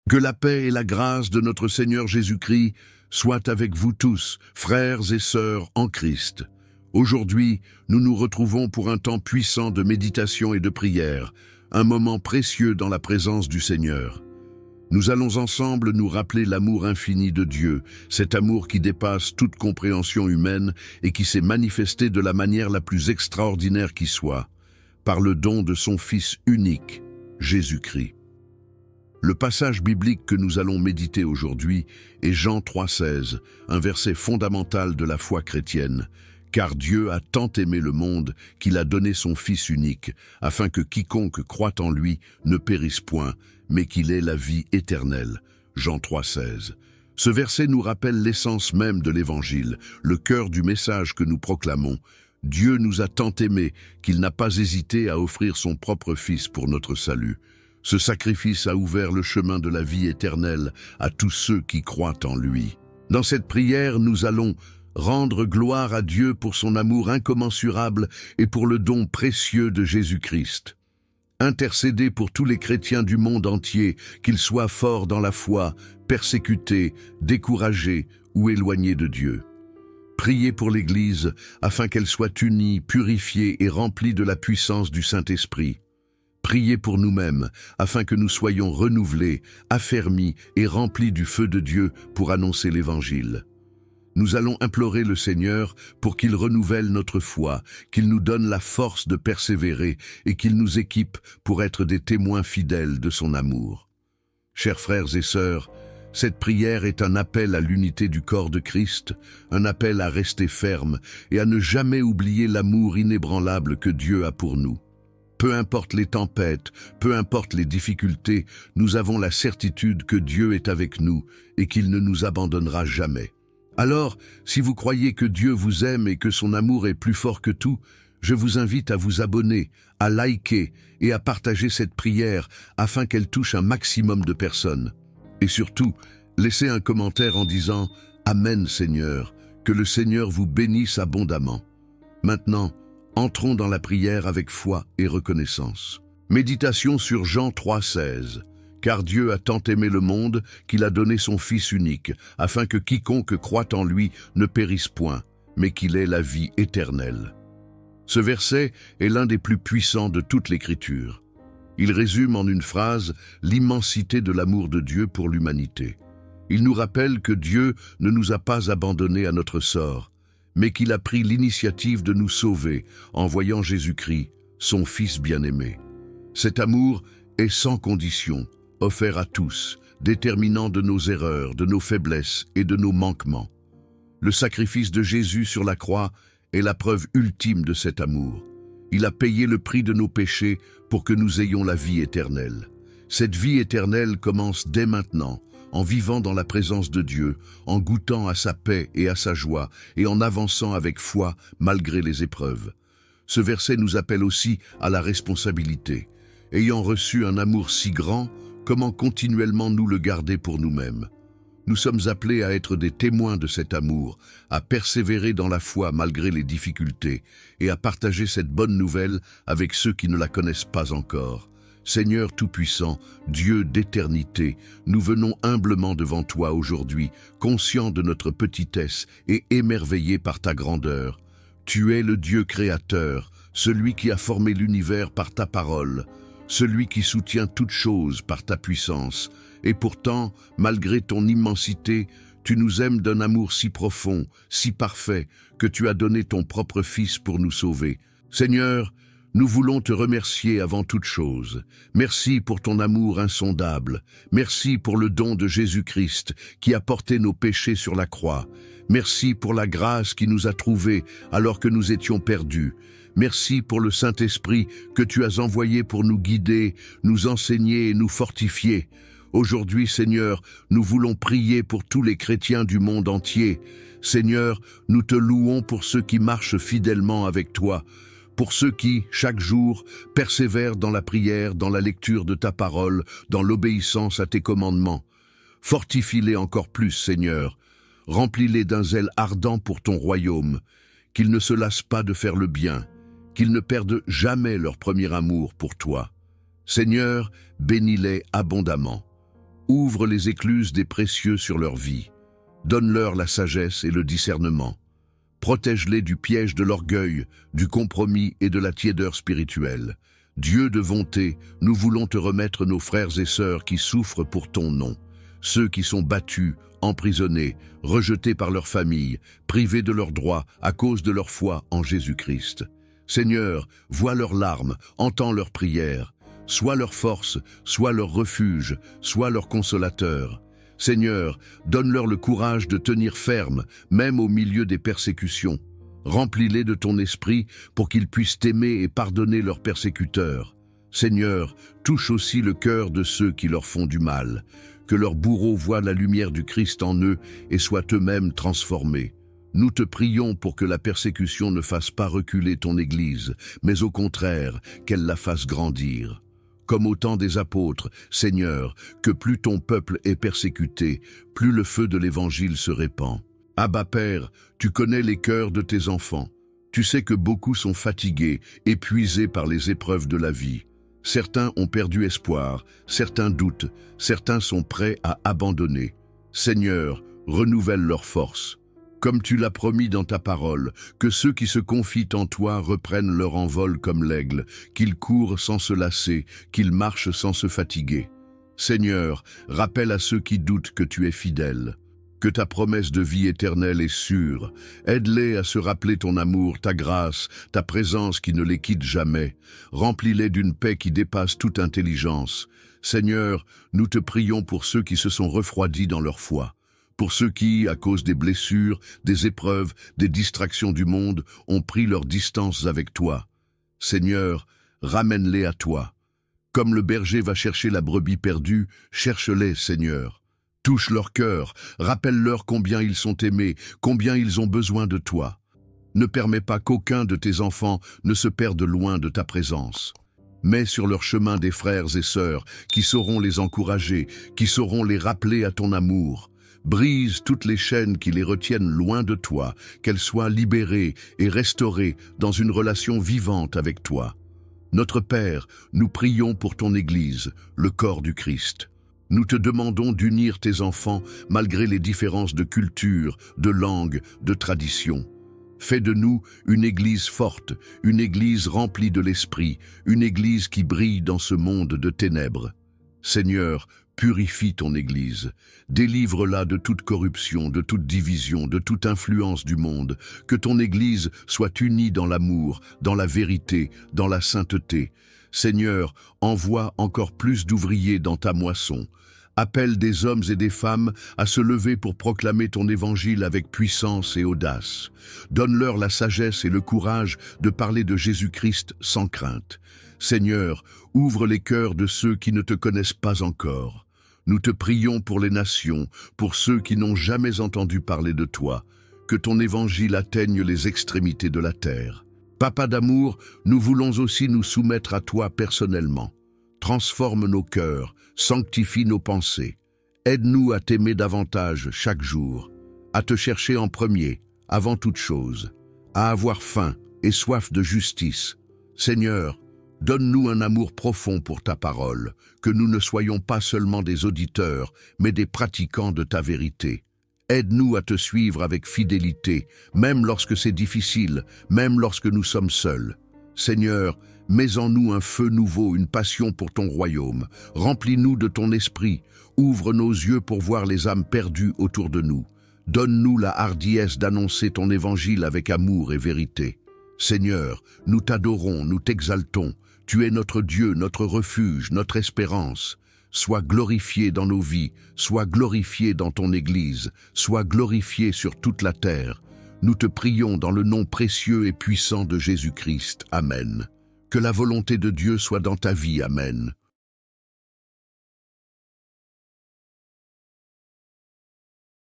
Que la paix et la grâce de notre Seigneur Jésus-Christ soient avec vous tous, frères et sœurs en Christ. Aujourd'hui, nous nous retrouvons pour un temps puissant de méditation et de prière, un moment précieux dans la présence du Seigneur. Nous allons ensemble nous rappeler l'amour infini de Dieu, cet amour qui dépasse toute compréhension humaine et qui s'est manifesté de la manière la plus extraordinaire qui soit, par le don de son Fils unique, Jésus-Christ. Le passage biblique que nous allons méditer aujourd'hui est Jean 3,16, un verset fondamental de la foi chrétienne. « Car Dieu a tant aimé le monde qu'il a donné son Fils unique, afin que quiconque croit en lui ne périsse point, mais qu'il ait la vie éternelle. » Jean 3,16. Ce verset nous rappelle l'essence même de l'Évangile, le cœur du message que nous proclamons. Dieu nous a tant aimés qu'il n'a pas hésité à offrir son propre Fils pour notre salut. Ce sacrifice a ouvert le chemin de la vie éternelle à tous ceux qui croient en lui. Dans cette prière, nous allons rendre gloire à Dieu pour son amour incommensurable et pour le don précieux de Jésus-Christ. Intercéder pour tous les chrétiens du monde entier, qu'ils soient forts dans la foi, persécutés, découragés ou éloignés de Dieu. Prier pour l'Église afin qu'elle soit unie, purifiée et remplie de la puissance du Saint-Esprit. Priez pour nous-mêmes, afin que nous soyons renouvelés, affermis et remplis du feu de Dieu pour annoncer l'Évangile. Nous allons implorer le Seigneur pour qu'il renouvelle notre foi, qu'il nous donne la force de persévérer et qu'il nous équipe pour être des témoins fidèles de son amour. Chers frères et sœurs, cette prière est un appel à l'unité du corps de Christ, un appel à rester ferme et à ne jamais oublier l'amour inébranlable que Dieu a pour nous. Peu importe les tempêtes, peu importe les difficultés, nous avons la certitude que Dieu est avec nous et qu'il ne nous abandonnera jamais. Alors, si vous croyez que Dieu vous aime et que son amour est plus fort que tout, je vous invite à vous abonner, à liker et à partager cette prière afin qu'elle touche un maximum de personnes. Et surtout, laissez un commentaire en disant « Amen Seigneur », que le Seigneur vous bénisse abondamment. Maintenant, entrons dans la prière avec foi et reconnaissance. Méditation sur Jean 3,16. Car Dieu a tant aimé le monde qu'il a donné son Fils unique, afin que quiconque croit en lui ne périsse point, mais qu'il ait la vie éternelle. Ce verset est l'un des plus puissants de toute l'Écriture. Il résume en une phrase l'immensité de l'amour de Dieu pour l'humanité. Il nous rappelle que Dieu ne nous a pas abandonnés à notre sort, mais qu'il a pris l'initiative de nous sauver en envoyant Jésus-Christ, son Fils bien-aimé. Cet amour est sans condition, offert à tous, déterminant de nos erreurs, de nos faiblesses et de nos manquements. Le sacrifice de Jésus sur la croix est la preuve ultime de cet amour. Il a payé le prix de nos péchés pour que nous ayons la vie éternelle. Cette vie éternelle commence dès maintenant, en vivant dans la présence de Dieu, en goûtant à sa paix et à sa joie, et en avançant avec foi malgré les épreuves. Ce verset nous appelle aussi à la responsabilité. Ayant reçu un amour si grand, comment continuellement nous le garder pour nous-mêmes? Nous sommes appelés à être des témoins de cet amour, à persévérer dans la foi malgré les difficultés, et à partager cette bonne nouvelle avec ceux qui ne la connaissent pas encore. Seigneur Tout-Puissant, Dieu d'éternité, nous venons humblement devant toi aujourd'hui, conscients de notre petitesse et émerveillés par ta grandeur. Tu es le Dieu créateur, celui qui a formé l'univers par ta parole, celui qui soutient toutes choses par ta puissance. Et pourtant, malgré ton immensité, tu nous aimes d'un amour si profond, si parfait, que tu as donné ton propre Fils pour nous sauver. Seigneur, nous voulons te remercier avant toute chose. Merci pour ton amour insondable. Merci pour le don de Jésus-Christ qui a porté nos péchés sur la croix. Merci pour la grâce qui nous a trouvés alors que nous étions perdus. Merci pour le Saint-Esprit que tu as envoyé pour nous guider, nous enseigner et nous fortifier. Aujourd'hui, Seigneur, nous voulons prier pour tous les chrétiens du monde entier. Seigneur, nous te louons pour ceux qui marchent fidèlement avec toi, pour ceux qui, chaque jour, persévèrent dans la prière, dans la lecture de ta parole, dans l'obéissance à tes commandements. Fortifie-les encore plus, Seigneur. Remplis-les d'un zèle ardent pour ton royaume, qu'ils ne se lassent pas de faire le bien, qu'ils ne perdent jamais leur premier amour pour toi. Seigneur, bénis-les abondamment. Ouvre les écluses des précieux sur leur vie. Donne-leur la sagesse et le discernement. Protège-les du piège de l'orgueil, du compromis et de la tiédeur spirituelle. Dieu de bonté, nous voulons te remettre nos frères et sœurs qui souffrent pour ton nom. Ceux qui sont battus, emprisonnés, rejetés par leur famille, privés de leurs droits à cause de leur foi en Jésus-Christ. Seigneur, vois leurs larmes, entends leurs prières. Sois leur force, sois leur refuge, sois leur consolateur. Seigneur, donne-leur le courage de tenir ferme, même au milieu des persécutions. Remplis-les de ton esprit pour qu'ils puissent t'aimer et pardonner leurs persécuteurs. Seigneur, touche aussi le cœur de ceux qui leur font du mal. Que leurs bourreaux voient la lumière du Christ en eux et soient eux-mêmes transformés. Nous te prions pour que la persécution ne fasse pas reculer ton Église, mais au contraire, qu'elle la fasse grandir. Comme au temps des apôtres, Seigneur, que plus ton peuple est persécuté, plus le feu de l'Évangile se répand. Abba Père, tu connais les cœurs de tes enfants. Tu sais que beaucoup sont fatigués, épuisés par les épreuves de la vie. Certains ont perdu espoir, certains doutent, certains sont prêts à abandonner. Seigneur, renouvelle leur force. Comme tu l'as promis dans ta parole, que ceux qui se confient en toi reprennent leur envol comme l'aigle, qu'ils courent sans se lasser, qu'ils marchent sans se fatiguer. Seigneur, rappelle à ceux qui doutent que tu es fidèle, que ta promesse de vie éternelle est sûre. Aide-les à se rappeler ton amour, ta grâce, ta présence qui ne les quitte jamais. Remplis-les d'une paix qui dépasse toute intelligence. Seigneur, nous te prions pour ceux qui se sont refroidis dans leur foi. Pour ceux qui, à cause des blessures, des épreuves, des distractions du monde, ont pris leur distance avec toi. Seigneur, ramène-les à toi. Comme le berger va chercher la brebis perdue, cherche-les, Seigneur. Touche leur cœur, rappelle-leur combien ils sont aimés, combien ils ont besoin de toi. Ne permets pas qu'aucun de tes enfants ne se perde loin de ta présence. Mets sur leur chemin des frères et sœurs qui sauront les encourager, qui sauront les rappeler à ton amour. Brise toutes les chaînes qui les retiennent loin de toi, qu'elles soient libérées et restaurées dans une relation vivante avec toi. Notre Père, nous prions pour ton Église, le corps du Christ. Nous te demandons d'unir tes enfants malgré les différences de culture, de langue, de tradition. Fais de nous une Église forte, une Église remplie de l'Esprit, une Église qui brille dans ce monde de ténèbres. Seigneur, purifie ton Église, délivre-la de toute corruption, de toute division, de toute influence du monde, que ton Église soit unie dans l'amour, dans la vérité, dans la sainteté. Seigneur, envoie encore plus d'ouvriers dans ta moisson. Appelle des hommes et des femmes à se lever pour proclamer ton évangile avec puissance et audace. Donne-leur la sagesse et le courage de parler de Jésus-Christ sans crainte. Seigneur, ouvre les cœurs de ceux qui ne te connaissent pas encore. Nous te prions pour les nations, pour ceux qui n'ont jamais entendu parler de toi, que ton évangile atteigne les extrémités de la terre. Papa d'amour, nous voulons aussi nous soumettre à toi personnellement. Transforme nos cœurs, sanctifie nos pensées. Aide-nous à t'aimer davantage chaque jour, à te chercher en premier, avant toute chose, à avoir faim et soif de justice. Seigneur, donne-nous un amour profond pour ta parole, que nous ne soyons pas seulement des auditeurs, mais des pratiquants de ta vérité. Aide-nous à te suivre avec fidélité, même lorsque c'est difficile, même lorsque nous sommes seuls. Seigneur, mets en nous un feu nouveau, une passion pour ton royaume. Remplis-nous de ton esprit. Ouvre nos yeux pour voir les âmes perdues autour de nous. Donne-nous la hardiesse d'annoncer ton évangile avec amour et vérité. Seigneur, nous t'adorons, nous t'exaltons. Tu es notre Dieu, notre refuge, notre espérance. Sois glorifié dans nos vies, sois glorifié dans ton Église, sois glorifié sur toute la terre. Nous te prions dans le nom précieux et puissant de Jésus-Christ. Amen. Que la volonté de Dieu soit dans ta vie. Amen.